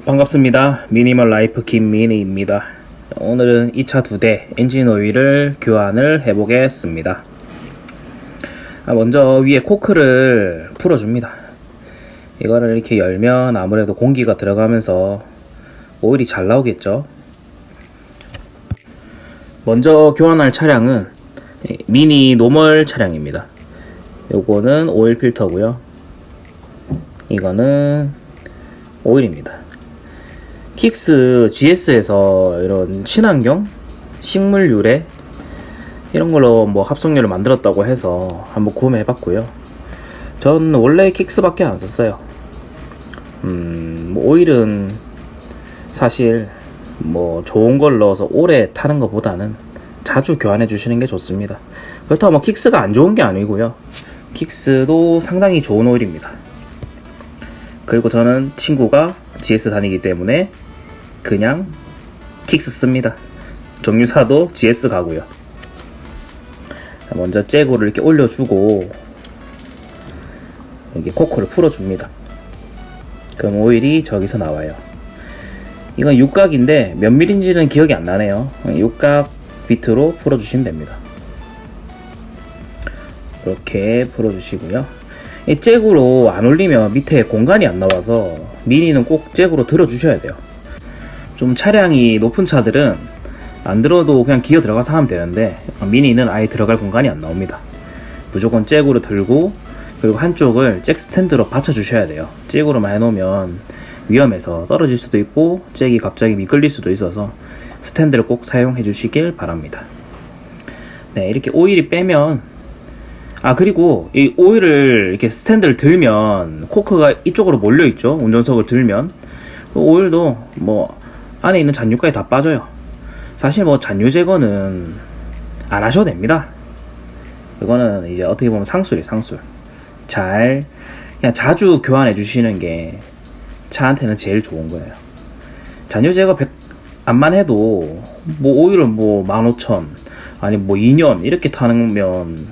반갑습니다. 미니멀 라이프 김민희입니다. 오늘은 2차 2대 엔진 오일을 교환을 해보겠습니다. 먼저 위에 코크를 풀어줍니다. 이거를 이렇게 열면 아무래도 공기가 들어가면서 오일이 잘 나오겠죠. 먼저 교환할 차량은 미니 노멀 차량입니다. 요거는 오일 필터고요. 이거는 오일입니다. 킥스 GS에서 이런 친환경 식물 유래 이런 걸로 뭐 합성유를 만들었다고 해서 한번 구매해봤고요. 전 원래 킥스밖에 안 썼어요. 뭐 오일은 사실 뭐 좋은 걸 넣어서 오래 타는 것보다는 자주 교환해 주시는 게 좋습니다. 그렇다고 뭐 킥스가 안 좋은 게 아니고요. 킥스도 상당히 좋은 오일입니다. 그리고 저는 친구가 GS 다니기 때문에 그냥 킥스 씁니다. 정류사도 GS 가고요. 먼저 째고를 이렇게 올려주고 여기 코크를 풀어줍니다. 그럼 오일이 저기서 나와요. 이건 육각인데 몇 밀인지는 기억이 안 나네요. 육각 비트로 풀어주시면 됩니다. 이렇게 풀어주시고요. 이 잭으로 안 올리면 밑에 공간이 안 나와서 미니는 꼭 잭으로 들어주셔야 돼요. 좀 차량이 높은 차들은 안 들어도 그냥 기어 들어가서 하면 되는데 미니는 아예 들어갈 공간이 안 나옵니다. 무조건 잭으로 들고 그리고 한쪽을 잭 스탠드로 받쳐주셔야 돼요. 잭으로만 해놓으면 위험해서 떨어질 수도 있고 잭이 갑자기 미끌릴 수도 있어서 스탠드를 꼭 사용해 주시길 바랍니다. 네, 이렇게 오일이 빼면 그리고 이 오일을 이렇게 스탠드를 들면 코크가 이쪽으로 몰려있죠. 운전석을 들면 오일도 뭐 안에 있는 잔유까지 다 빠져요. 사실 뭐 잔유 제거는 안 하셔도 됩니다. 이거는 이제 어떻게 보면 상술이에요. 상술. 그냥 자주 교환해 주시는 게 차한테는 제일 좋은 거예요. 잔유 제거 100안만 해도 뭐 오일을 뭐 15,000 아니 뭐 2년 이렇게 타면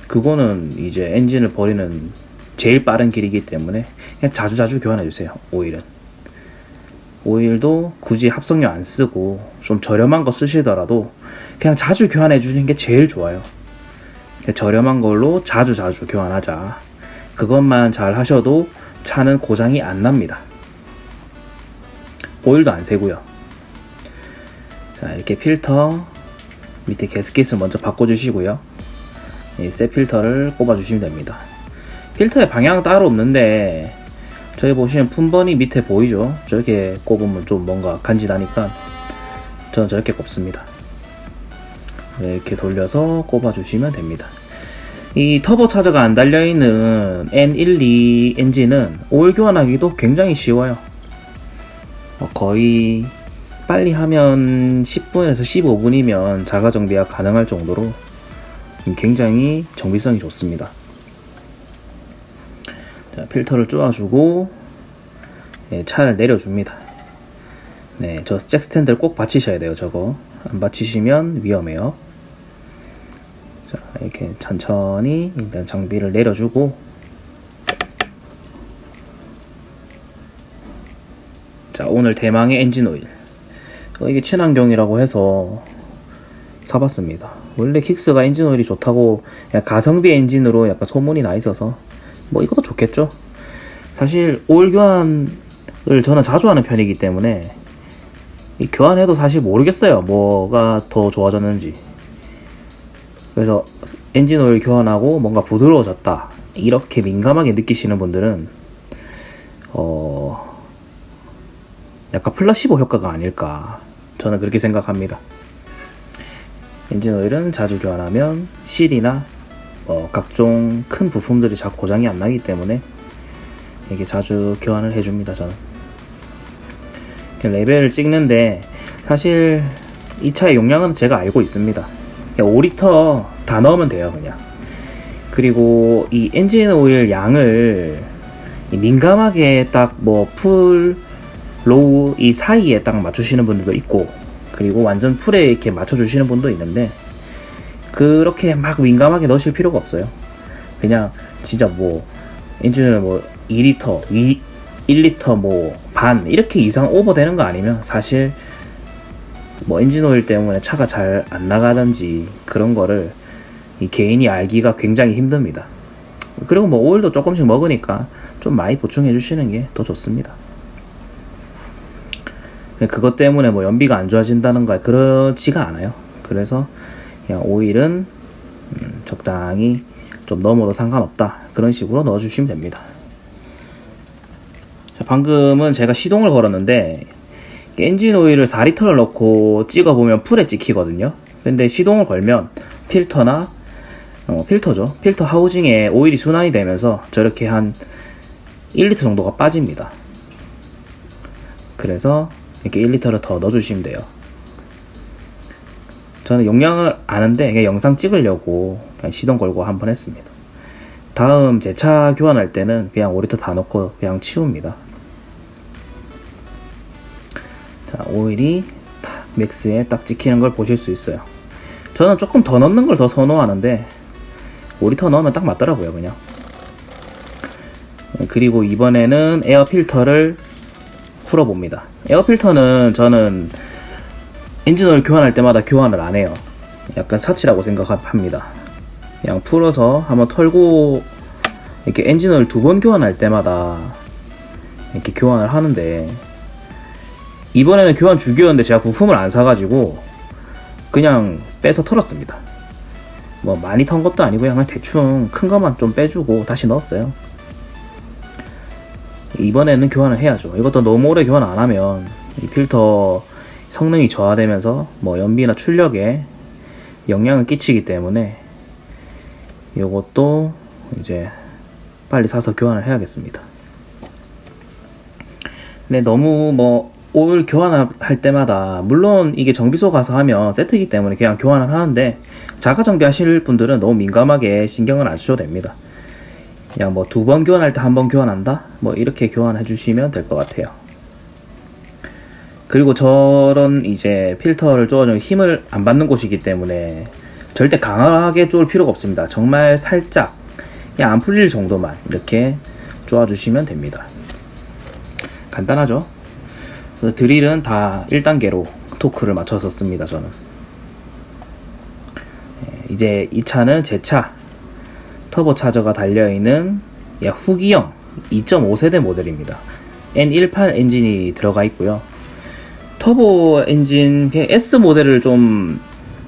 그거는 이제 엔진을 버리는 제일 빠른 길이기 때문에 그냥 자주 교환해 주세요. 오일도 굳이 합성유 안 쓰고 좀 저렴한 거 쓰시더라도 그냥 자주 교환해 주는 게 제일 좋아요. 저렴한 걸로 자주 교환하자. 그것만 잘 하셔도 차는 고장이 안 납니다. 오일도 안 새고요. 자, 이렇게 필터 밑에 가스켓을 먼저 바꿔주시고요. 새 필터를 꼽아주시면 됩니다. 필터에 방향 따로 없는데 저기 보시면 품번이 밑에 보이죠? 저렇게 꼽으면 좀 뭔가 간지나니까 저는 저렇게 꼽습니다. 이렇게 돌려서 꼽아주시면 됩니다. 이 터보 차저가 안 달려있는 N12 엔진은 오일 교환하기도 굉장히 쉬워요. 거의 빨리 하면 10분에서 15분이면 자가 정비가 가능할 정도로 굉장히 정비성이 좋습니다. 자, 필터를 쪼아주고 차를 내려줍니다. 네, 저 잭 스탠드를 꼭 받치셔야 돼요. 저거 안 받치시면 위험해요. 자, 이렇게 천천히 일단 장비를 내려주고 자, 오늘 대망의 엔진 오일 이게 친환경이라고 해서 사봤습니다. 원래 킥스가 엔진 오일이 좋다고 가성비 엔진으로 약간 소문이 나 있어서 뭐 이것도 좋겠죠. 사실 오일 교환을 저는 자주 하는 편이기 때문에 이 교환해도 사실 모르겠어요. 뭐가 더 좋아졌는지. 그래서 엔진 오일 교환하고 뭔가 부드러워졌다 이렇게 민감하게 느끼시는 분들은 약간 플라시보 효과가 아닐까 저는 그렇게 생각합니다. 엔진 오일은 자주 교환하면 실이나 각종 큰 부품들이 자꾸 고장이 안 나기 때문에 이게 자주 교환을 해줍니다. 저는 레벨을 찍는데 사실 이 차의 용량은 제가 알고 있습니다. 5리터 다 넣으면 돼요. 그냥. 그리고 이 엔진 오일 양을 민감하게 딱 뭐 풀, 로우 이 사이에 딱 맞추시는 분들도 있고 그리고 완전 풀에 이렇게 맞춰주시는 분도 있는데 그렇게 막 민감하게 넣으실 필요가 없어요. 그냥 진짜 뭐 엔진을 뭐 2리터, 1리터 뭐 반 이렇게 이상 오버되는 거 아니면 사실 뭐 엔진오일 때문에 차가 잘 안 나가든지 그런 거를 이 개인이 알기가 굉장히 힘듭니다. 그리고 뭐 오일도 조금씩 먹으니까 좀 많이 보충해 주시는 게 더 좋습니다. 그것 때문에 뭐 연비가 안 좋아진다는가 그렇지가 않아요. 그래서 그냥 오일은 적당히 좀 넘어도 상관없다, 그런 식으로 넣어주시면 됩니다. 자, 방금은 제가 시동을 걸었는데 엔진 오일을 4리터를 넣고 찍어보면 풀에 찍히거든요. 근데 시동을 걸면 필터나 필터죠. 필터 하우징에 오일이 순환이 되면서 저렇게 한 1리터 정도가 빠집니다. 그래서 이렇게 1리터를 더 넣어주시면 돼요. 저는 용량을 아는데 그냥 영상 찍으려고 그냥 시동 걸고 한번 했습니다. 다음 제 차 교환할 때는 그냥 5리터 다 넣고 그냥 치웁니다. 자, 오일이 맥스에 딱 찍히는 걸 보실 수 있어요. 저는 조금 더 넣는 걸 더 선호하는데 5리터 넣으면 딱 맞더라고요, 그냥. 그리고 이번에는 에어 필터를 풀어봅니다. 에어 필터는 저는 엔진오일 교환할 때마다 교환을 안 해요. 약간 사치라고 생각합니다. 그냥 풀어서 한번 털고 이렇게 엔진오일 2번 교환할 때마다 이렇게 교환을 하는데, 이번에는 교환 주기였는데 제가 부품을 안 사가지고 그냥 빼서 털었습니다. 뭐 많이 턴 것도 아니고 그냥 대충 큰 것만 좀 빼주고 다시 넣었어요. 이번에는 교환을 해야죠. 이것도 너무 오래 교환 안 하면 이 필터 성능이 저하되면서 뭐 연비나 출력에 영향을 끼치기 때문에 이것도 이제 빨리 사서 교환을 해야겠습니다. 근데 너무 뭐 오일 교환할 때마다, 물론 이게 정비소 가서 하면 세트이기 때문에 그냥 교환을 하는데, 자가 정비하실 분들은 너무 민감하게 신경을 안 쓰셔도 됩니다. 그냥 뭐 2번 교환할 때 1번 교환한다? 뭐 이렇게 교환해 주시면 될 것 같아요. 그리고 저런 이제 필터를 쪼아주는 힘을 안 받는 곳이기 때문에 절대 강하게 쪼을 필요가 없습니다. 정말 살짝 그냥 안 풀릴 정도만 이렇게 쪼아주시면 됩니다. 간단하죠? 드릴은 다 1단계로 토크를 맞춰서 씁니다, 저는. 이제 이 차는 제 차 터보 차저가 달려있는 후기형 2.5세대 모델입니다. N18 엔진이 들어가 있고요. 터보 엔진 S 모델을 좀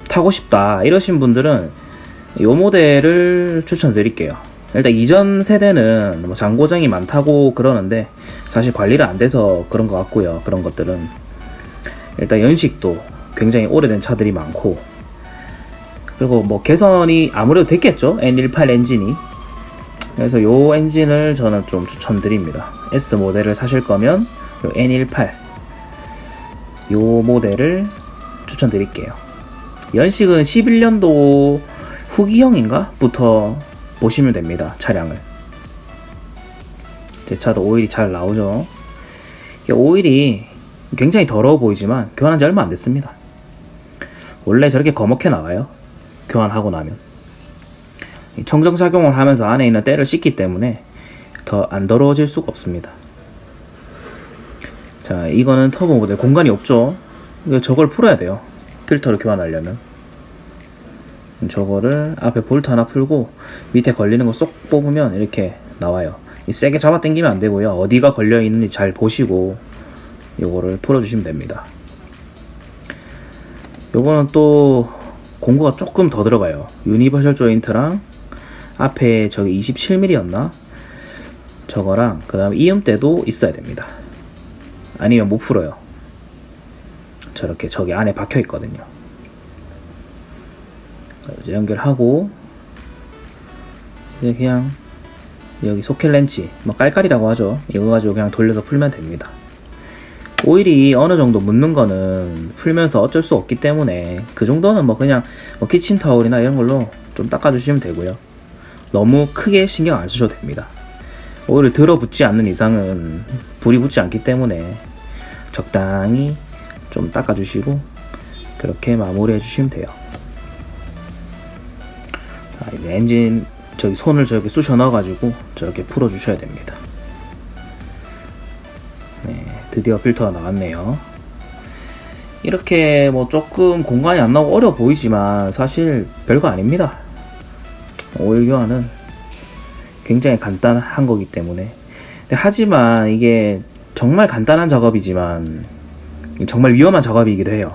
타고 싶다 이러신 분들은 이 모델을 추천드릴게요. 일단 이전 세대는 뭐 장고장이 많다고 그러는데 사실 관리를 안 돼서 그런 것 같고요. 그런 것들은 일단 연식도 굉장히 오래된 차들이 많고, 그리고 뭐 개선이 아무래도 됐겠죠, N18 엔진이. 그래서 요 엔진을 저는 좀 추천드립니다. S 모델을 사실 거면 요 N18 요 모델을 추천드릴게요. 연식은 11년도 후기형인가? 부터 보시면 됩니다, 차량을. 제 차도 오일이 잘 나오죠. 오일이 굉장히 더러워 보이지만 교환한 지 얼마 안 됐습니다. 원래 저렇게 거먹게 나와요, 교환하고 나면. 청정작용을 하면서 안에 있는 때를 씻기 때문에 더 안 더러워질 수가 없습니다. 자, 이거는 터보 모델 공간이 없죠. 저걸 풀어야 돼요, 필터를 교환하려면. 저거를 앞에 볼트 하나 풀고 밑에 걸리는 거 쏙 뽑으면 이렇게 나와요. 세게 잡아 당기면 안 되고요. 어디가 걸려 있는지 잘 보시고 요거를 풀어주시면 됩니다. 요거는 또 공구가 조금 더 들어가요. 유니버셜 조인트랑 앞에 저기 27mm였나? 저거랑 그 다음에 이음대도 있어야 됩니다. 아니면 못 풀어요. 저렇게 저기 안에 박혀 있거든요. 연결하고 이제 그냥 여기 소켓 렌치, 뭐 깔깔이라고 하죠. 이거 가지고 그냥 돌려서 풀면 됩니다. 오일이 어느 정도 묻는 거는 풀면서 어쩔 수 없기 때문에 그 정도는 뭐 그냥 뭐 키친타올이나 이런 걸로 좀 닦아주시면 되고요. 너무 크게 신경 안 쓰셔도 됩니다. 오일을 들어붙지 않는 이상은 불이 붙지 않기 때문에 적당히 좀 닦아주시고 그렇게 마무리해 주시면 돼요. 자, 이제 엔진 저기 손을 저렇게 쑤셔 넣어가지고 저렇게 풀어주셔야 됩니다. 네, 드디어 필터가 나왔네요. 이렇게 뭐 조금 공간이 안 나오고 어려워 보이지만 사실 별거 아닙니다. 오일 교환은 굉장히 간단한 거기 때문에. 하지만 이게 정말 간단한 작업이지만 정말 위험한 작업이기도 해요.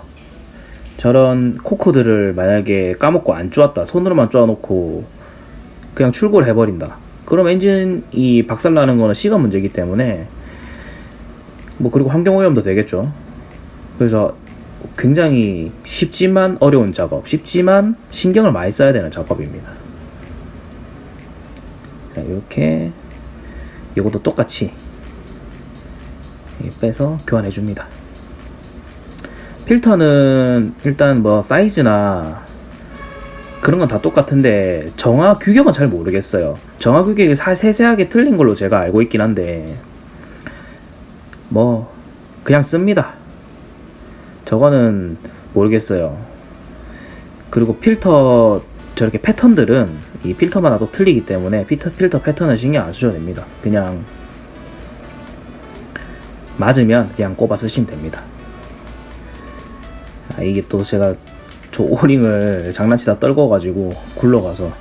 저런 코크들을 만약에 까먹고 안 쪼았다, 손으로만 쪼아놓고 그냥 출고를 해버린다, 그럼 엔진이 박살나는 거는 시간 문제이기 때문에 뭐, 그리고 환경오염도 되겠죠. 그래서 굉장히 쉽지만 어려운 작업, 쉽지만 신경을 많이 써야 되는 작업입니다. 자, 이렇게 이것도 똑같이 빼서 교환해 줍니다. 필터는 일단 뭐 사이즈나 그런 건 다 똑같은데 정화 규격은 잘 모르겠어요. 정화 규격이 세세하게 틀린 걸로 제가 알고 있긴 한데 뭐 그냥 씁니다. 저거는 모르겠어요. 그리고 필터 저렇게 패턴들은 이 필터마다 또 틀리기 때문에 필터 패턴은 신경 안 쓰셔도 됩니다. 그냥 맞으면 그냥 꼽아 쓰시면 됩니다. 이게 또 제가 저 오링을 장난치다 떨궈가지고 굴러가서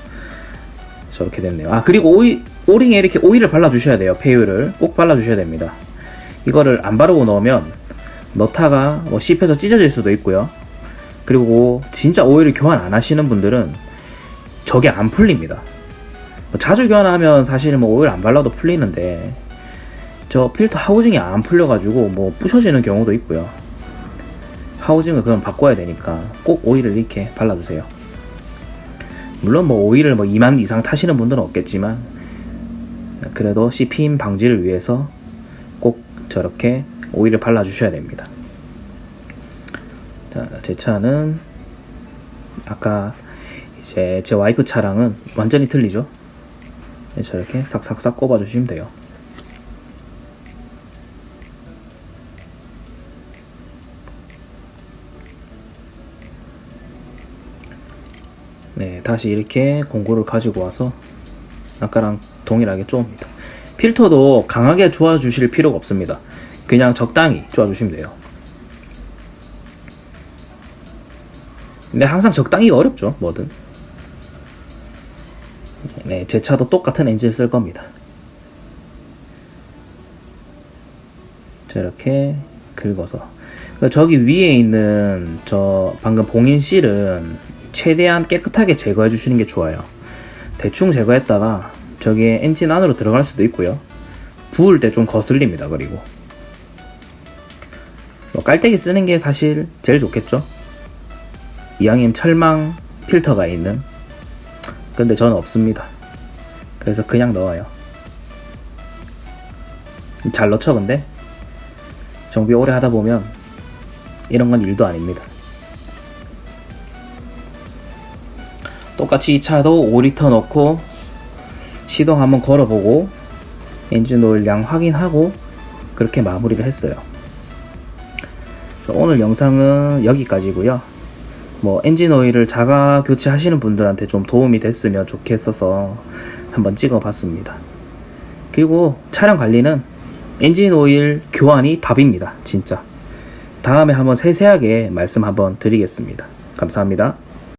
저렇게 됐네요. 그리고 오링에 이렇게 오일을 발라주셔야 돼요. 폐유를 꼭 발라주셔야 됩니다. 이거를 안 바르고 넣으면 너타가 뭐 씹혀서 찢어질 수도 있고요. 그리고 진짜 오일을 교환 안 하시는 분들은 저게 안 풀립니다. 자주 교환하면 사실 뭐 오일 안 발라도 풀리는데 저 필터 하우징이 안 풀려가지고 뭐 부셔지는 경우도 있고요. 하우징을 그럼 바꿔야 되니까 꼭 오일을 이렇게 발라주세요. 물론 뭐 오일을 뭐 2만 이상 타시는 분들은 없겠지만 그래도 씹힘 방지를 위해서 꼭 저렇게 오일을 발라주셔야 됩니다. 자, 제 차는 아까 이제 제 와이프 차랑은 완전히 틀리죠. 저렇게 싹싹싹 꼽아주시면 돼요. 네, 다시 이렇게 공구를 가지고 와서 아까랑 동일하게 쪼입니다. 필터도 강하게 쪼아주실 필요가 없습니다. 그냥 적당히 쪼아주시면 돼요. 근데 항상 적당히가 어렵죠, 뭐든. 네, 제 차도 똑같은 엔진을 쓸 겁니다. 저렇게 긁어서. 저기 위에 있는 저 방금 봉인실은 최대한 깨끗하게 제거해 주시는 게 좋아요. 대충 제거했다가 저기에 엔진 안으로 들어갈 수도 있고요. 부을 때 좀 거슬립니다. 그리고 뭐 깔때기 쓰는 게 사실 제일 좋겠죠. 이왕이면 철망 필터가 있는, 근데 저는 없습니다. 그래서 그냥 넣어요. 잘 넣죠. 근데 정비 오래 하다 보면 이런 건 일도 아닙니다. 똑같이 이 차도 5리터 넣고 시동 한번 걸어보고 엔진 오일 양 확인하고 그렇게 마무리를 했어요. 오늘 영상은 여기까지고요. 뭐 엔진 오일을 자가 교체하시는 분들한테 좀 도움이 됐으면 좋겠어서 한번 찍어봤습니다. 그리고 차량 관리는 엔진 오일 교환이 답입니다. 진짜. 다음에 한번 세세하게 말씀 한번 드리겠습니다. 감사합니다.